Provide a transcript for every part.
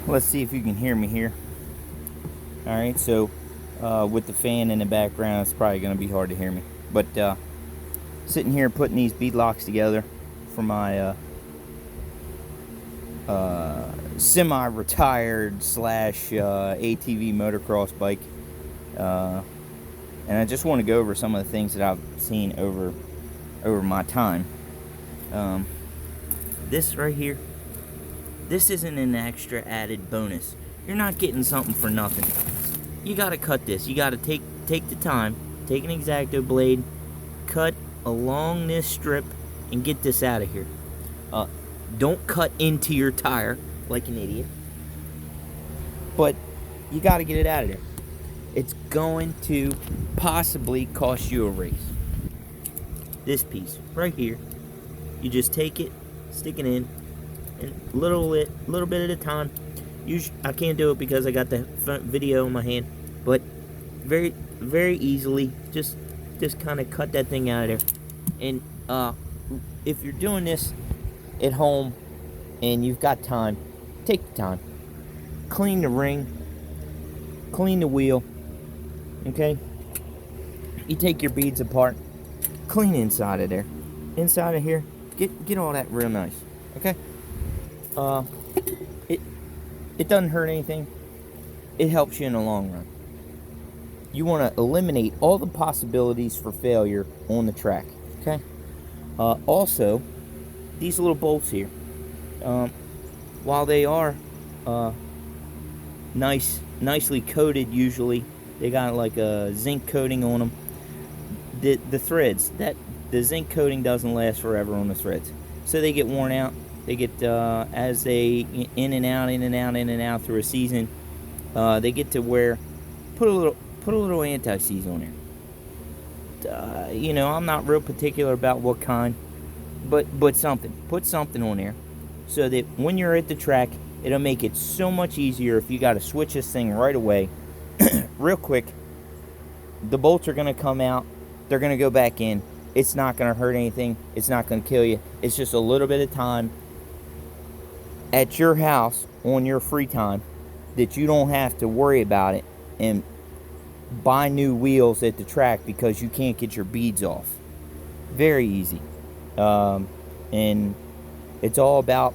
Let's see if you can hear me here. Alright, so with the fan in the background, it's probably going to be hard to hear me. But sitting here putting these bead locks together for my semi-retired slash ATV motocross bike. And I just want to go over some of the things that I've seen over my time. This right here, this isn't an extra added bonus. You're not getting something for nothing. You gotta cut this. You gotta take the time, take an X-Acto blade, cut along this strip, and get this out of here. Don't cut into your tire like an idiot. But you gotta get it out of there. It's going to possibly cost you a race. This piece right here, you just take it, stick it in, and little bit at a time. I can't do it because I got the front video in my hand, but very, very easily, just kind of cut that thing out of there. And if you're doing this at home and you've got time, take the time. Clean the ring, clean the wheel, okay? You take your beads apart, clean inside of there. Inside of here, get all that real nice, okay? It doesn't hurt anything. It helps you in the long run. You want to eliminate all the possibilities for failure on the track, okay? Also, these little bolts here, while they are nicely coated, usually they got like a zinc coating on them. The threads, the zinc coating doesn't last forever on the threads, so they get worn out. They get as they in and out through a season. They get to where put a little anti-seize on there. You know, I'm not real particular about what kind, but put something on there, so that when you're at the track, it'll make it so much easier. If you got to switch this thing right away, real quick, the bolts are going to come out. They're going to go back in. It's not going to hurt anything. It's not going to kill you. It's just a little bit of time at your house on your free time that you don't have to worry about it and buy new wheels at the track because you can't get your beads off. Very easy. And it's all about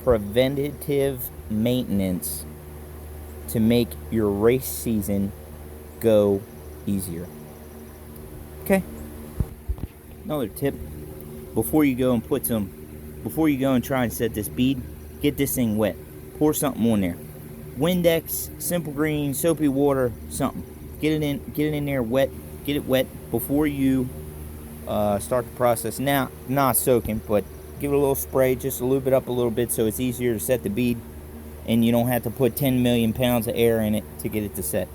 preventative maintenance to make your race season go easier. Okay? Another tip, before you go and try and set this bead, get this thing wet. Pour something on there. Windex, Simple Green, soapy water, something. Get it in there wet. Get it wet before you start the process. Now, not soaking, but give it a little spray, just to lube it up a little bit so it's easier to set the bead, and you don't have to put 10 million pounds of air in it to get it to set.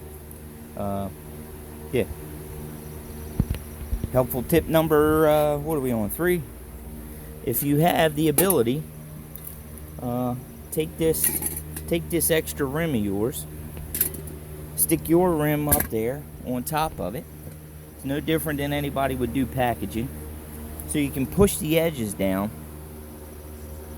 Yeah. Helpful tip number, what are we on, 3? If you have the ability, take this extra rim of yours, stick your rim up there on top of it. It's no different than anybody would do packaging. So you can push the edges down,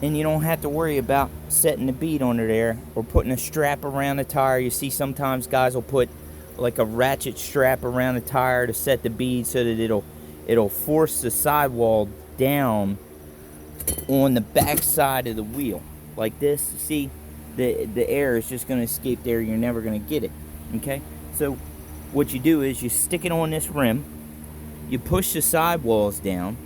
and you don't have to worry about setting the bead under there or putting a strap around the tire. You see sometimes guys will put like a ratchet strap around the tire to set the bead so that it'll force the sidewall down on the back side of the wheel like this. See, the air is just going to escape there. You're never going to get it. Okay, so what you do is you stick it on this rim, you push the sidewalls down,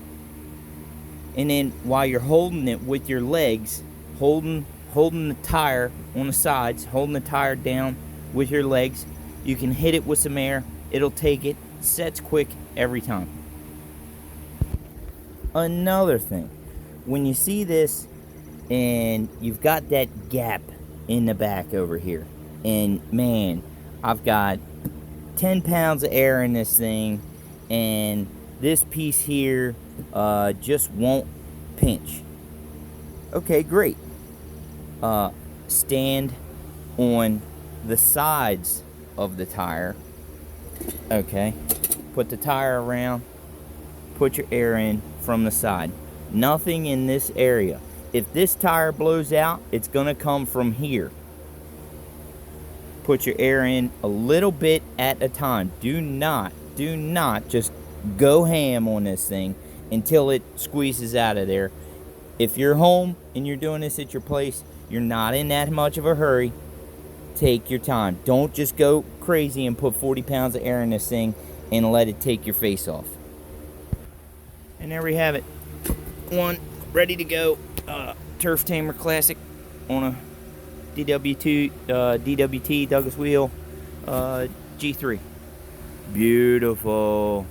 and then while you're holding it with your legs, holding the tire on the sides, holding the tire down with your legs, you can hit it with some air. It'll take it. Sets quick every time. Another thing, when you see this and you've got that gap in the back over here, and man, I've got 10 pounds of air in this thing, and this piece here just won't pinch. Okay, great. Stand on the sides of the tire. Okay, put the tire around, put your air in from the side. Nothing in this area. If this tire blows out, it's gonna come from here. Put your air in a little bit at a time. Do not just go ham on this thing until it squeezes out of there. If you're home and you're doing this at your place, you're not in that much of a hurry. Take your time. Don't just go crazy and put 40 pounds of air in this thing and let it take your face off. And there we have it. One ready to go. Turf Tamer Classic on a DWT Douglas wheel G3. Beautiful.